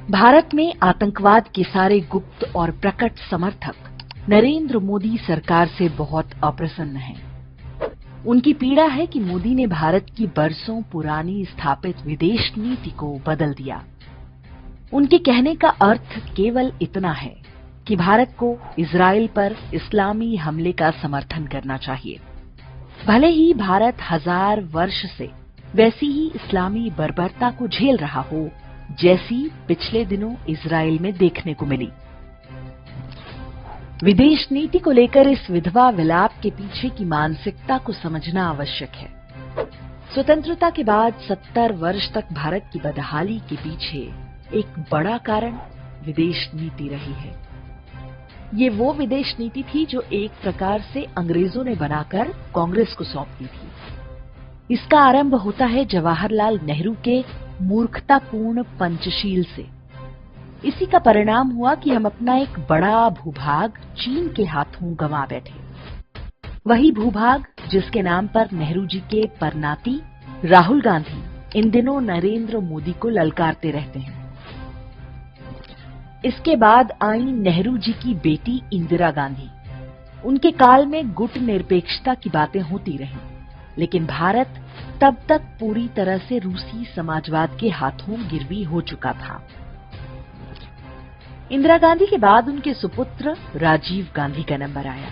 भारत में आतंकवाद के सारे गुप्त और प्रकट समर्थक नरेंद्र मोदी सरकार से बहुत अप्रसन्न हैं। उनकी पीड़ा है कि मोदी ने भारत की बरसों पुरानी स्थापित विदेश नीति को बदल दिया। उनके कहने का अर्थ केवल इतना है कि भारत को इजराइल पर इस्लामी हमले का समर्थन करना चाहिए, भले ही भारत 1000 वर्ष से वैसी ही इस्लामी बर्बरता को झेल रहा हो जैसी पिछले दिनों इजराइल में देखने को मिली। विदेश नीति को लेकर इस विधवा विलाप के पीछे की मानसिकता को समझना आवश्यक है। स्वतंत्रता के बाद 70 वर्ष तक भारत की बदहाली के पीछे एक बड़ा कारण विदेश नीति रही है। ये वो विदेश नीति थी जो एक प्रकार से अंग्रेजों ने बनाकर कांग्रेस को सौंप दी थी। इसका आरंभ होता है जवाहरलाल नेहरू के मूर्खतापूर्ण पंचशील से। इसी का परिणाम हुआ कि हम अपना एक बड़ा भूभाग चीन के हाथों गंवा बैठे। वही भूभाग जिसके नाम पर नेहरू जी के परनाती राहुल गांधी इन दिनों नरेंद्र मोदी को ललकारते रहते हैं। इसके बाद आई नेहरू जी की बेटी इंदिरा गांधी। उनके काल में गुट निरपेक्षता की बातें होती रहीं, लेकिन भारत तब तक पूरी तरह से रूसी समाजवाद के हाथों गिरवी हो चुका था। इंदिरा गांधी के बाद उनके सुपुत्र राजीव गांधी का नंबर आया।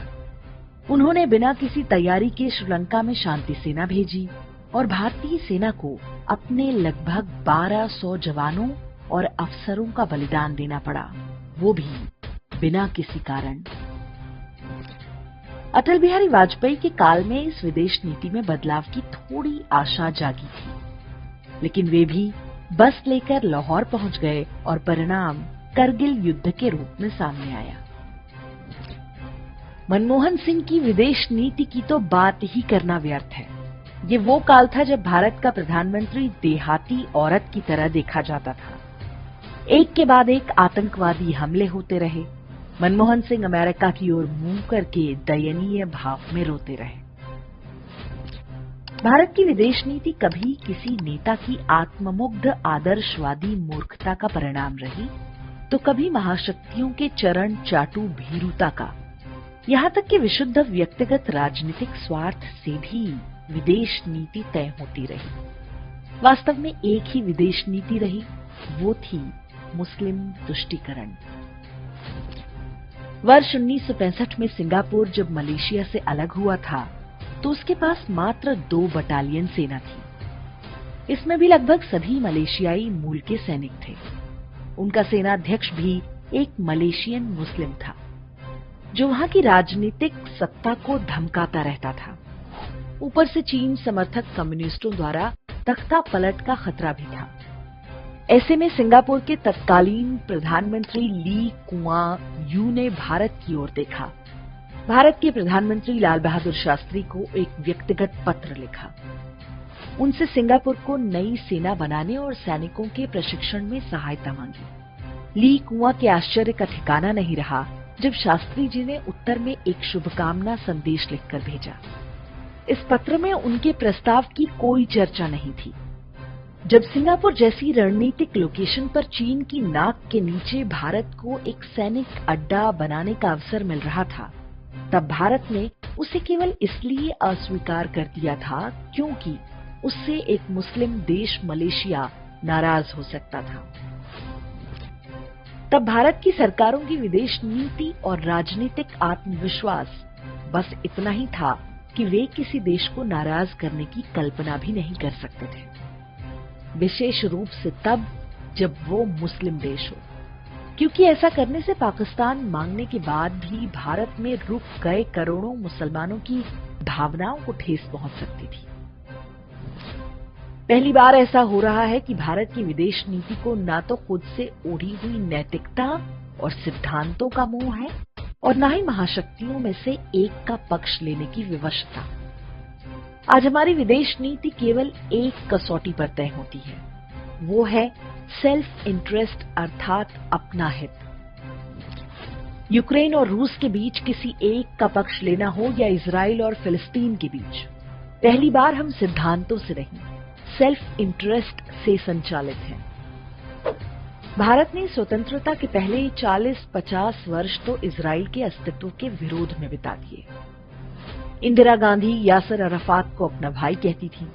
उन्होंने बिना किसी तैयारी के श्रीलंका में शांति सेना भेजी और भारतीय सेना को अपने लगभग 1200 जवानों और अफसरों का बलिदान देना पड़ा, वो भी बिना किसी कारण। अटल बिहारी वाजपेयी के काल में इस विदेश नीति में बदलाव की थोड़ी आशा जागी थी, लेकिन वे भी बस लेकर लाहौर पहुंच गए और परिणाम करगिल युद्ध के रूप में सामने आया। मनमोहन सिंह की विदेश नीति की तो बात ही करना व्यर्थ है। ये वो काल था जब भारत का प्रधानमंत्री देहाती औरत की तरह देखा जाता था। एक के बाद एक आतंकवादी हमले होते रहे। मनमोहन सिंह अमेरिका की ओर मुंह करके दयनीय भाव में रोते रहे। भारत की विदेश नीति कभी किसी नेता की आत्ममुग्ध आदर्शवादी मूर्खता का परिणाम रही, तो कभी महाशक्तियों के चरण चाटू भीरुता का। यहाँ तक कि विशुद्ध व्यक्तिगत राजनीतिक स्वार्थ से भी विदेश नीति तय होती रही। वास्तव में एक ही विदेश नीति रही, वो थी मुस्लिम तुष्टीकरण। वर्ष 1965 में सिंगापुर जब मलेशिया से अलग हुआ था, तो उसके पास मात्र 2 बटालियन सेना थी। इसमें भी लगभग सभी मलेशियाई मूल के सैनिक थे। उनका सेनाध्यक्ष भी एक मलेशियन मुस्लिम था, जो वहां की राजनीतिक सत्ता को धमकाता रहता था। ऊपर से चीन समर्थक कम्युनिस्टों द्वारा तख्ता पलट का खतरा भी था। ऐसे में सिंगापुर के तत्कालीन प्रधानमंत्री ली कुआं यू ने भारत की ओर देखा। भारत के प्रधानमंत्री लाल बहादुर शास्त्री को एक व्यक्तिगत पत्र लिखा। उनसे सिंगापुर को नई सेना बनाने और सैनिकों के प्रशिक्षण में सहायता मांगी। ली कुआं के आश्चर्य का ठिकाना नहीं रहा जब शास्त्री जी ने उत्तर में एक शुभकामना संदेश लिखकर भेजा। इस पत्र में उनके प्रस्ताव की कोई चर्चा नहीं थी। जब सिंगापुर जैसी रणनीतिक लोकेशन पर चीन की नाक के नीचे भारत को एक सैनिक अड्डा बनाने का अवसर मिल रहा था, तब भारत ने उसे केवल इसलिए अस्वीकार कर दिया था क्योंकि उससे एक मुस्लिम देश मलेशिया नाराज हो सकता था। तब भारत की सरकारों की विदेश नीति और राजनीतिक आत्मविश्वास बस इतना ही था कि वे किसी देश को नाराज करने की कल्पना भी नहीं कर सकते थे, विशेष रूप से तब जब वो मुस्लिम देश हो, क्योंकि ऐसा करने से पाकिस्तान मांगने के बाद भी भारत में रुक गए करोड़ों मुसलमानों की भावनाओं को ठेस पहुंच सकती थी। पहली बार ऐसा हो रहा है कि भारत की विदेश नीति को ना तो खुद से ओढ़ी हुई नैतिकता और सिद्धांतों का मोह है और न ही महाशक्तियों में से एक का पक्ष लेने की विवशता। आज हमारी विदेश नीति केवल एक कसौटी पर तय होती है, वो है सेल्फ इंटरेस्ट अर्थात अपना हित। यूक्रेन और रूस के बीच किसी एक का पक्ष लेना हो या इजराइल और फिलिस्तीन के बीच, पहली बार हम सिद्धांतों से नहीं, सेल्फ इंटरेस्ट से संचालित हैं। भारत ने स्वतंत्रता के पहले 40-50 वर्ष तो इजराइल के अस्तित्व के विरोध में बिता दिए। इंदिरा गांधी यासर अराफात को अपना भाई कहती थी।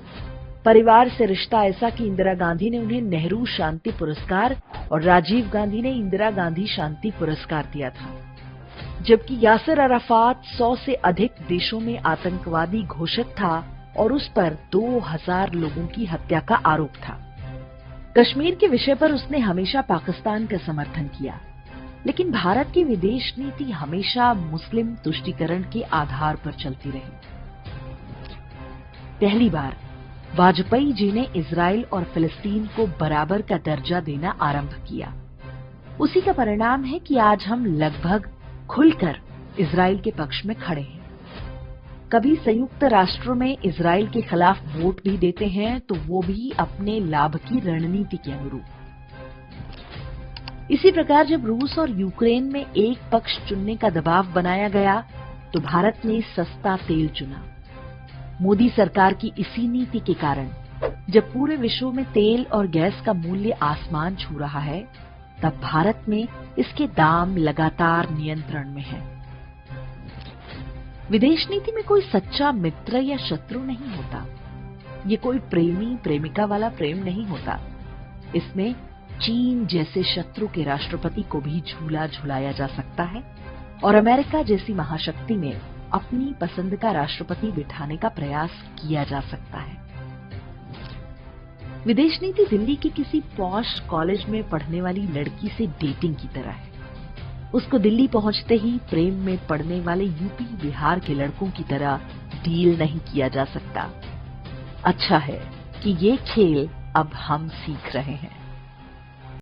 परिवार से रिश्ता ऐसा कि इंदिरा गांधी ने उन्हें नेहरू शांति पुरस्कार और राजीव गांधी ने इंदिरा गांधी शांति पुरस्कार दिया था, जबकि यासर अराफात 100 से अधिक देशों में आतंकवादी घोषित था और उस पर 2000 लोगों की हत्या का आरोप था। कश्मीर के विषय पर उसने हमेशा पाकिस्तान का समर्थन किया, लेकिन भारत की विदेश नीति हमेशा मुस्लिम तुष्टीकरण के आधार पर चलती रही। पहली बार वाजपेयी जी ने इजराइल और फिलिस्तीन को बराबर का दर्जा देना आरंभ किया। उसी का परिणाम है कि आज हम लगभग खुलकर इजराइल के पक्ष में खड़े हैं। कभी संयुक्त राष्ट्र में इजराइल के खिलाफ वोट भी देते हैं, तो वो भी अपने लाभ की रणनीति के अनुरूप। इसी प्रकार जब रूस और यूक्रेन में एक पक्ष चुनने का दबाव बनाया गया, तो भारत ने सस्ता तेल चुना। मोदी सरकार की इसी नीति के कारण जब पूरे विश्व में तेल और गैस का मूल्य आसमान छू रहा है, तब भारत में इसके दाम लगातार नियंत्रण में हैं। विदेश नीति में कोई सच्चा मित्र या शत्रु नहीं होता। ये कोई प्रेमी प्रेमिका वाला प्रेम नहीं होता। इसमें चीन जैसे शत्रु के राष्ट्रपति को भी झूला झुलाया जा सकता है और अमेरिका जैसी महाशक्ति में अपनी पसंद का राष्ट्रपति बिठाने का प्रयास किया जा सकता है। विदेश नीति दिल्ली के किसी पॉश कॉलेज में पढ़ने वाली लड़की से डेटिंग की तरह है। उसको दिल्ली पहुंचते ही प्रेम में पड़ने वाले यूपी बिहार के लड़कों की तरह डील नहीं किया जा सकता। अच्छा है कि ये खेल अब हम सीख रहे हैं।